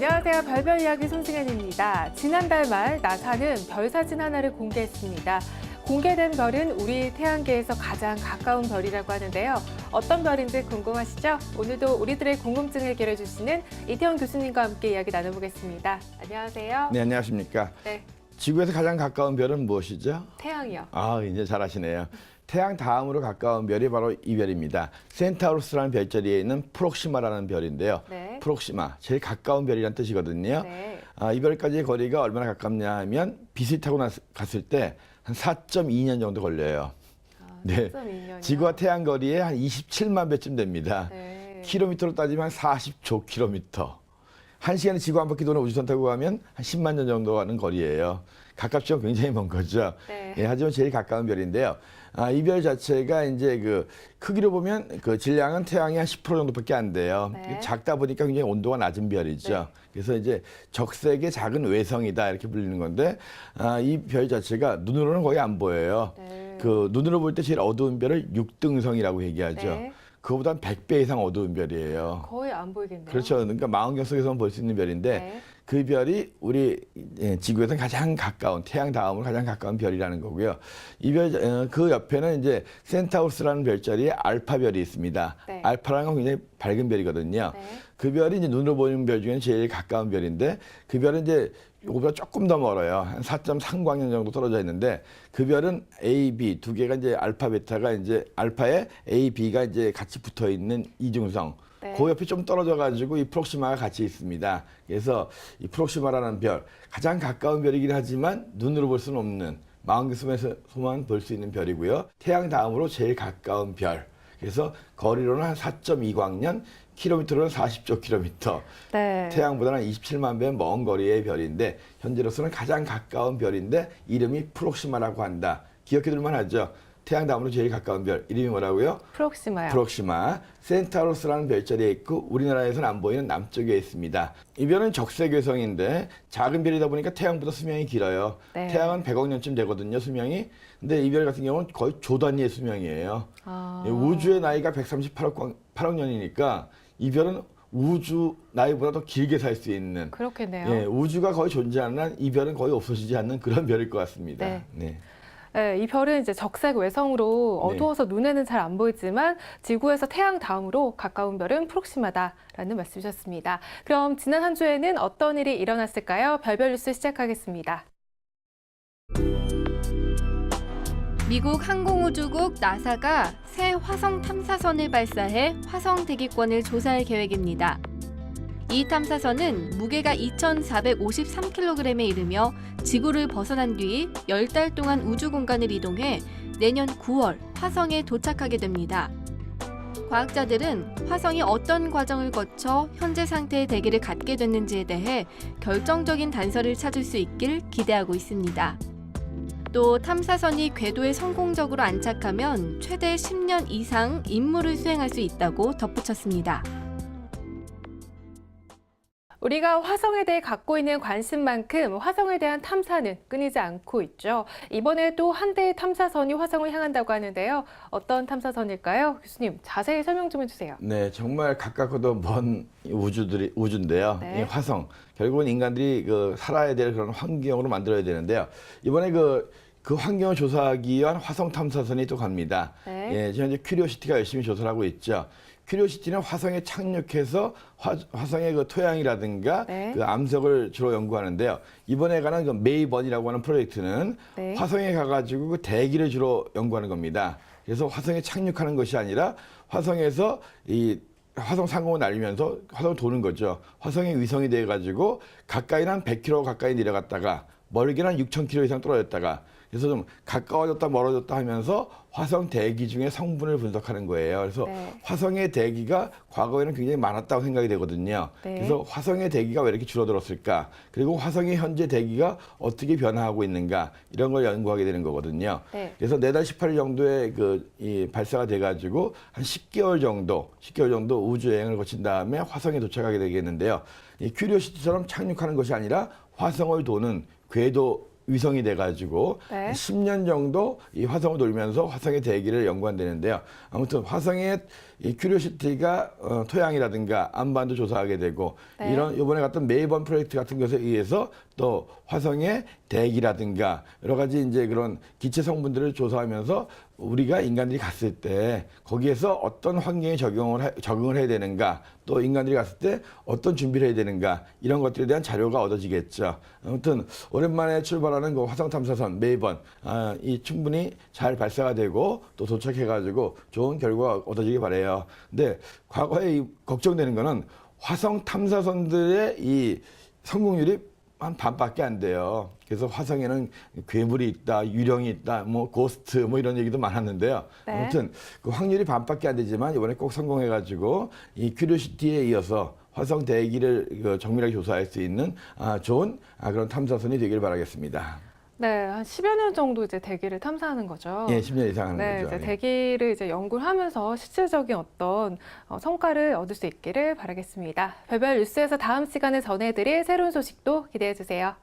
안녕하세요. 별별 이야기 손승현입니다. 지난달 말 나사는 별 사진 하나를 공개했습니다. 공개된 별은 우리 태양계에서 가장 가까운 별이라고 하는데요. 어떤 별인지 궁금하시죠? 오늘도 우리들의 궁금증을 해결해 주시는 이태원 교수님과 함께 이야기 나눠보겠습니다. 안녕하세요. 네, 안녕하십니까. 네, 지구에서 가장 가까운 별은 무엇이죠? 태양이요. 아, 이제 잘 아시네요. 태양 다음으로 가까운 별이 바로 이 별입니다. 센타우루스라는 별자리에 있는 프록시마라는 별인데요. 네. 프록시마, 제일 가까운 별이라는 뜻이거든요. 네. 이 별까지의 거리가 얼마나 가깝냐 하면 빛을 타고 갔을 때 한 4.2년 정도 걸려요. 네. 4.2년이요? 지구와 태양 거리에 한 27만 배쯤 됩니다. 네. 킬로미터로 따지면 40조 킬로미터. 한 시간에 지구 한 바퀴 도는 우주선 타고 가면 한 10만 년 정도 가는 거리예요. 가깝지만 굉장히 먼 거죠. 네. 예, 하지만 제일 가까운 별인데요. 이 별 자체가 이제 그 크기로 보면 그 질량은 태양의 한 10% 정도밖에 안 돼요. 네. 작다 보니까 굉장히 온도가 낮은 별이죠. 네. 그래서 이제 적색의 작은 외성이다 이렇게 불리는 건데 이 별 자체가 눈으로는 거의 안 보여요. 네. 그 눈으로 볼 때 제일 어두운 별을 육등성이라고 얘기하죠. 네. 그거보다 100배 이상 어두운 별이에요. 거의 안 보이겠네요. 그렇죠. 그러니까 망원경 속에서만 볼 수 있는 별인데 네. 그 별이 우리 지구에서 가장 가까운 태양 다음으로 가장 가까운 별이라는 거고요. 이 별 그 옆에는 이제 센타우루스라는 별자리에 알파 별이 있습니다. 네. 알파라는 건 굉장히 밝은 별이거든요. 네. 그 별이 이제 눈으로 보이는 별 중에는 제일 가까운 별인데 그 별은 이제 이거보다 조금 더 멀어요. 한 4.3광년 정도 떨어져 있는데 그 별은 A, B 두 개가 이제 알파, 베타가 이제 알파에 A, B가 이제 같이 붙어 있는 이중성. 네. 그 옆에 좀 떨어져 가지고 이 프록시마가 같이 있습니다. 그래서 이 프록시마라는 별 가장 가까운 별이긴 하지만 눈으로 볼 수는 없는 망원경 속에서만 볼 수 있는 별이고요. 태양 다음으로 제일 가까운 별. 그래서 거리로는 한 4.2광년, 킬로미터로는 40조 킬로미터. 네. 태양보다는 27만 배 먼 거리의 별인데 현재로서는 가장 가까운 별인데 이름이 프록시마라고 한다. 기억해둘만 하죠. 태양 다음으로 제일 가까운 별 이름이 뭐라고요? 프록시마요. 프록시마. 센타우루스라는 별자리에 있고 우리나라에서는 안 보이는 남쪽에 있습니다. 이 별은 적색 외성인데 작은 별이다 보니까 태양보다 수명이 길어요. 네. 태양은 100억 년쯤 되거든요, 수명이. 근데 이 별 같은 경우는 거의 조 단위의 수명이에요. 아. 우주의 나이가 138억 년이니까 이 별은 우주 나이보다 더 길게 살 수 있는 그렇겠네요. 예, 우주가 거의 존재하는 한 이 별은 거의 없어지지 않는 그런 별일 것 같습니다. 네. 네. 네, 이 별은 이제 적색 외성으로 네. 어두워서 눈에는 잘 안 보이지만 지구에서 태양 다음으로 가까운 별은 프록시마다라는 말씀이셨습니다. 그럼 지난 한 주에는 어떤 일이 일어났을까요? 별별 뉴스 시작하겠습니다. 미국 항공우주국 나사가 새 화성 탐사선을 발사해 화성 대기권을 조사할 계획입니다. 이 탐사선은 무게가 2,453kg에 이르며 지구를 벗어난 뒤 10달 동안 우주 공간을 이동해 내년 9월 화성에 도착하게 됩니다. 과학자들은 화성이 어떤 과정을 거쳐 현재 상태의 대기를 갖게 됐는지에 대해 결정적인 단서를 찾을 수 있길 기대하고 있습니다. 또 탐사선이 궤도에 성공적으로 안착하면 최대 10년 이상 임무를 수행할 수 있다고 덧붙였습니다. 우리가 화성에 대해 갖고 있는 관심만큼 화성에 대한 탐사는 끊이지 않고 있죠. 이번에 또 한 대의 탐사선이 화성을 향한다고 하는데요. 어떤 탐사선일까요? 교수님, 자세히 설명 좀 해주세요. 네, 정말 가깝고도 먼 우주인데요. 네. 이 화성. 결국은 인간들이 살아야 될 그런 환경으로 만들어야 되는데요. 이번에 그 환경을 조사하기 위한 화성 탐사선이 또 갑니다. 네. 예, 지금 이제 큐리오시티가 열심히 조사를 하고 있죠. 큐리오시티는 화성에 착륙해서 화성의 그 토양이라든가 네. 그 암석을 주로 연구하는데요. 이번에 가는 그 메이번이라고 하는 프로젝트는 네. 화성에 가가지고 그 대기를 주로 연구하는 겁니다. 그래서 화성에 착륙하는 것이 아니라 화성에서 이 화성 상공을 날리면서 화성을 도는 거죠. 화성의 위성이 돼가지고 가까이는 한 100km 가까이 내려갔다가 멀게는 한 6,000km 이상 떨어졌다가 그래서 좀 가까워졌다 멀어졌다 하면서 화성 대기 중에 성분을 분석하는 거예요. 그래서 네. 화성의 대기가 과거에는 굉장히 많았다고 생각이 되거든요. 네. 그래서 화성의 대기가 왜 이렇게 줄어들었을까? 그리고 화성의 현재 대기가 어떻게 변화하고 있는가? 이런 걸 연구하게 되는 거거든요. 네. 그래서 내달 18일 정도에 이 발사가 돼가지고 한 10개월 정도 우주 여행을 거친 다음에 화성에 도착하게 되겠는데요. 이 큐리오시티처럼 착륙하는 것이 아니라 화성을 도는 궤도 위성이 돼가지고 네. 10년 정도 이 화성을 돌면서 화성의 대기를 연구한다는데요. 아무튼 화성의 이 큐리오시티가 토양이라든가 안반도 조사하게 되고 네. 이런 이번에 갔던 메이번 프로젝트 같은 것에 의해서 또 화성의 대기라든가 여러 가지 이제 그런 기체 성분들을 조사하면서 우리가 인간들이 갔을 때 거기에서 어떤 환경에 적응을 해야 되는가, 또 인간들이 갔을 때 어떤 준비를 해야 되는가, 이런 것들에 대한 자료가 얻어지겠죠. 아무튼 오랜만에 출발하는 그 화성 탐사선 메이번 이 충분히 잘 발사가 되고 또 도착해가지고 좋은 결과가 얻어지길 바래요. 근데 과거에 이 걱정되는 거는 화성 탐사선들의 이 성공률이 한 반밖에 안 돼요. 그래서 화성에는 괴물이 있다, 유령이 있다, 뭐 고스트 뭐 이런 얘기도 많았는데요. 네. 아무튼 그 확률이 반밖에 안 되지만 이번에 꼭 성공해가지고 이 큐리오시티에 이어서 화성 대기를 정밀하게 조사할 수 있는 좋은 그런 탐사선이 되길 바라겠습니다. 네, 한 10여 년 정도 이제 대기를 탐사하는 거죠. 예, 10년 이상 하는 네, 거죠. 이제 예. 대기를 이제 연구를 하면서 실질적인 어떤 성과를 얻을 수 있기를 바라겠습니다. 별별 뉴스에서 다음 시간에 전해드릴 새로운 소식도 기대해 주세요.